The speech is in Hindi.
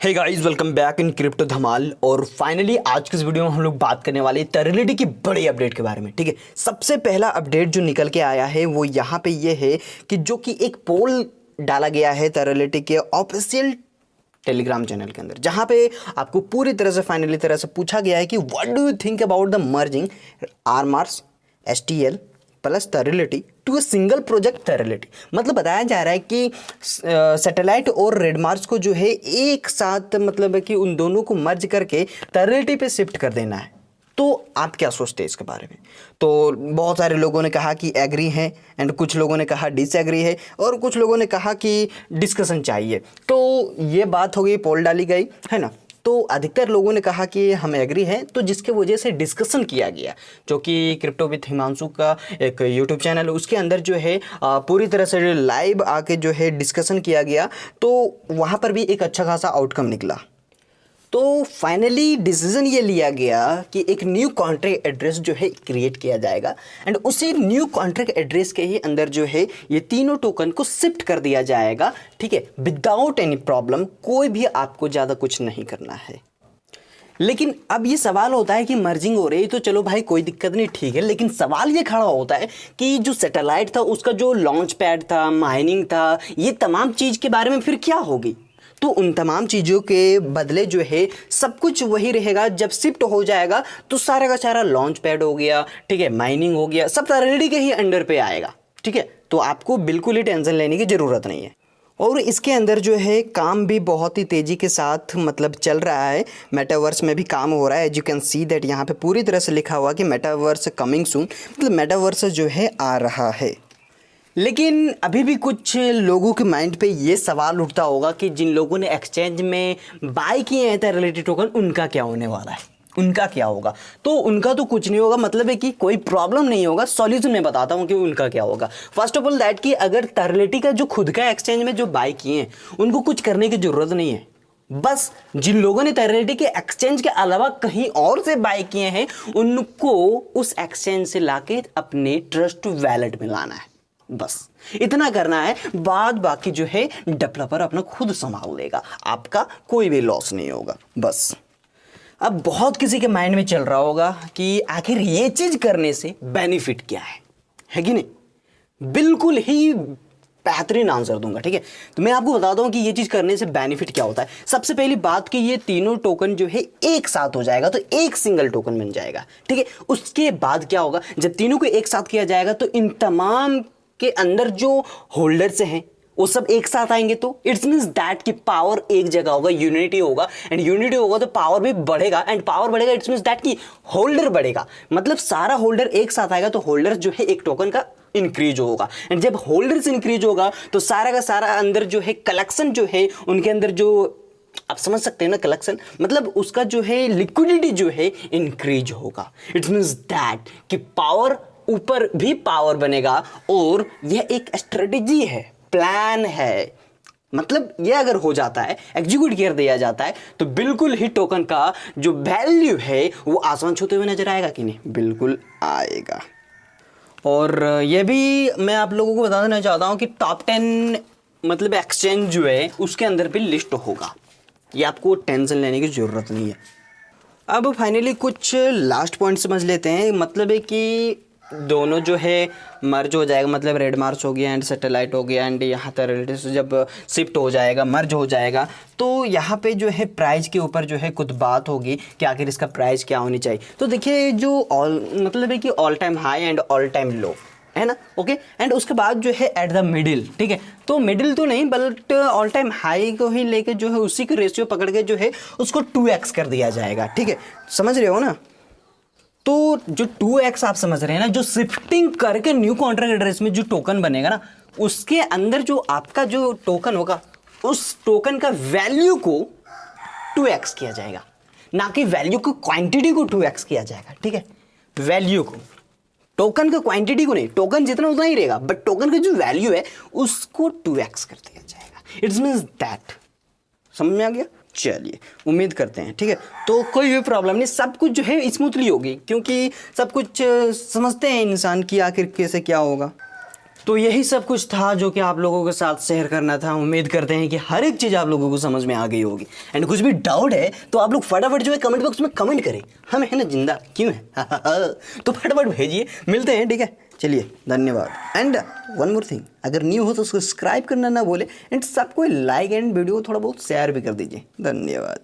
Hey guys, welcome back in crypto Dhamaal. और फाइनली आज की इस वीडियो में हम लोग बात करने वाले टेरलिटी की बड़ी अपडेट के बारे में। ठीक है, सबसे पहला अपडेट जो निकल के आया है वो यहाँ पे ये है कि जो कि एक पोल डाला गया है टेरलिटी के ऑफिशियल टेलीग्राम चैनल के अंदर, जहाँ पे आपको पूरी तरह से फाइनली तरह से पूछा गया है कि what do you think about the merging आरमार्स STL प्लस टेरलिटी टू ए सिंगल प्रोजेक्ट टेरलिटी। मतलब बताया जा रहा है कि सैटेलाइट और रेडमार्स को जो है एक साथ, मतलब है कि उन दोनों को मर्ज करके टेरलिटी पे शिफ्ट कर देना है। तो आप क्या सोचते हैं इसके बारे में? तो बहुत सारे लोगों ने कहा कि एग्री है एंड कुछ लोगों ने कहा डिसएग्री है और कुछ लोगों ने कहा कि डिस्कशन चाहिए। तो ये बात हो गई, पोल डाली गई है ना। तो अधिकतर लोगों ने कहा कि हम एग्री हैं, तो जिसके वजह से डिस्कशन किया गया, जो कि क्रिप्टो विद हिमांशु का एक यूट्यूब चैनल है, उसके अंदर जो है पूरी तरह से लाइव आके जो है डिस्कशन किया गया। तो वहाँ पर भी एक अच्छा खासा आउटकम निकला। तो फाइनली डिसीजन ये लिया गया कि एक न्यू कॉन्ट्रैक्ट एड्रेस जो है क्रिएट किया जाएगा एंड उसी न्यू कॉन्ट्रैक्ट एड्रेस के ही अंदर जो है ये तीनों टोकन को शिफ्ट कर दिया जाएगा। ठीक है, विदाउट एनी प्रॉब्लम, कोई भी आपको ज़्यादा कुछ नहीं करना है। लेकिन अब ये सवाल होता है कि मर्जिंग हो रही है तो चलो भाई कोई दिक्कत नहीं, ठीक है, लेकिन सवाल ये खड़ा होता है कि जो सैटेलाइट था उसका जो लॉन्च पैड था, माइनिंग था, ये तमाम चीज़ के बारे में फिर क्या होगी? तो उन तमाम चीज़ों के बदले जो है सब कुछ वही रहेगा। जब शिफ्ट हो जाएगा तो सारा का सारा लॉन्च पैड हो गया, ठीक है, माइनिंग हो गया, सब टेरलिटी के ही अंडर पे आएगा। ठीक है, तो आपको बिल्कुल ही टेंशन लेने की ज़रूरत नहीं है। और इसके अंदर जो है काम भी बहुत ही तेज़ी के साथ मतलब चल रहा है। मेटावर्स में भी काम हो रहा है। As you can see that यहाँ पे पूरी तरह से लिखा हुआ कि मेटावर्स कमिंग सून, मतलब मेटावर्स जो है आ रहा है। लेकिन अभी भी कुछ लोगों के माइंड पे ये सवाल उठता होगा कि जिन लोगों ने एक्सचेंज में बाय किए हैं टेरलिटी टोकन, उनका क्या होने वाला है, उनका क्या होगा? तो उनका तो कुछ नहीं होगा, मतलब है कि कोई प्रॉब्लम नहीं होगा। सॉल्यूशन मैं बताता हूँ कि उनका क्या होगा। फर्स्ट ऑफ ऑल दैट कि अगर टेरलिटी का जो खुद का एक्सचेंज में जो बाय किए हैं उनको कुछ करने की ज़रूरत नहीं है। बस जिन लोगों ने टेरलिटी के एक्सचेंज के अलावा कहीं और से बाय किए हैं उनको उस एक्सचेंज से लाके अपने ट्रस्ट वैलेट में लाना है। बस इतना करना है, बाद बाकी जो है डेवलपर अपना खुद संभाल लेगा, आपका कोई भी लॉस नहीं होगा। बस अब बहुत किसी के माइंड में चल रहा होगा कि आखिर ये चीज करने से बेनिफिट क्या है कि नहीं? बिल्कुल ही बेहतरीन आंसर दूंगा। ठीक है, तो मैं आपको बताता हूं कि ये चीज करने से बेनिफिट क्या होता है। सबसे पहली बात कि ये तीनों टोकन जो है एक साथ हो जाएगा, तो एक सिंगल टोकन बन जाएगा। ठीक है, उसके बाद क्या होगा, जब तीनों को एक साथ किया जाएगा तो इन तमाम के अंदर जो होल्डर्स हैं वो सब एक साथ आएंगे। तो इट्स मींस दैट कि पावर एक जगह होगा, यूनिटी होगा, एंड यूनिटी होगा तो पावर भी बढ़ेगा, एंड पावर बढ़ेगा इट्स मींस दैट कि होल्डर बढ़ेगा। मतलब सारा होल्डर एक साथ आएगा तो होल्डर जो है एक टोकन का इंक्रीज होगा, एंड जब होल्डर्स इंक्रीज होगा तो सारा का सारा अंदर जो है कलेक्शन जो है उनके अंदर जो आप समझ सकते हैं ना, कलेक्शन मतलब उसका जो है लिक्विडिटी जो है इंक्रीज होगा। इट्स मींस दैट कि पावर ऊपर भी पावर बनेगा, और यह एक स्ट्रेटेजी है, प्लान है। मतलब यह अगर हो जाता है, एग्जीक्यूट कर दिया जाता है, तो बिल्कुल ही टोकन का जो वैल्यू है वो आसमान छूते हुए नजर आएगा कि नहीं? बिल्कुल आएगा। और यह भी मैं आप लोगों को बता देना चाहता हूं कि टॉप 10 मतलब एक्सचेंज जो है उसके अंदर भी लिस्ट होगा। ये आपको टेंशन लेने की जरूरत नहीं है। अब फाइनली कुछ लास्ट पॉइंट समझ लेते हैं। मतलब है कि दोनों जो है मर्ज हो जाएगा, मतलब रेड मार्स हो गया एंड सैटेलाइट हो गया, एंड यहाँ टेरलिटी से जब शिफ्ट हो जाएगा, मर्ज हो जाएगा, तो यहाँ पे जो है प्राइस के ऊपर जो है कुछ बात होगी कि आखिर इसका प्राइस क्या होनी चाहिए। तो देखिए जो मतलब है कि all time high and all time low है ना, ओके, एंड उसके बाद जो है एट द मिडिल। ठीक है, तो मिडिल तो नहीं बट ऑल टाइम हाई को ही लेके जो है उसी का रेशियो पकड़ के जो है उसको 2x कर दिया जाएगा। ठीक है, समझ रहे हो ना? तो जो 2x आप समझ रहे हैं ना, जो शिफ्टिंग करके न्यू कॉन्ट्रैक्ट एड्रेस में जो टोकन बनेगा ना, उसके अंदर जो आपका जो टोकन होगा उस टोकन का वैल्यू को 2x किया जाएगा, ना कि वैल्यू की क्वांटिटी को 2x किया जाएगा। ठीक है, वैल्यू को, टोकन का क्वांटिटी को नहीं, टोकन जितना उतना ही रहेगा, बट टोकन का जो वैल्यू है उसको 2x कर दिया जाएगा। इट्स मींस दैट, समझ में आ गया? चलिए, उम्मीद करते हैं। ठीक है, तो कोई भी प्रॉब्लम नहीं, सब कुछ जो है स्मूथली होगी, क्योंकि सब कुछ समझते हैं इंसान की आखिर कैसे क्या होगा। तो यही सब कुछ था जो कि आप लोगों के साथ शेयर करना था। उम्मीद करते हैं कि हर एक चीज़ आप लोगों को समझ में आ गई होगी। एंड कुछ भी डाउट है तो आप लोग फटाफट जो है कमेंट बॉक्स में कमेंट करें, हम है ना जिंदा क्यों है तो फटाफट भेजिए, मिलते हैं, ठीक है। चलिए धन्यवाद। एंड वन मोर थिंग, अगर न्यू हो तो सब्सक्राइब करना ना बोले, एंड सबको लाइक एंड वीडियो को थोड़ा बहुत शेयर भी कर दीजिए। धन्यवाद।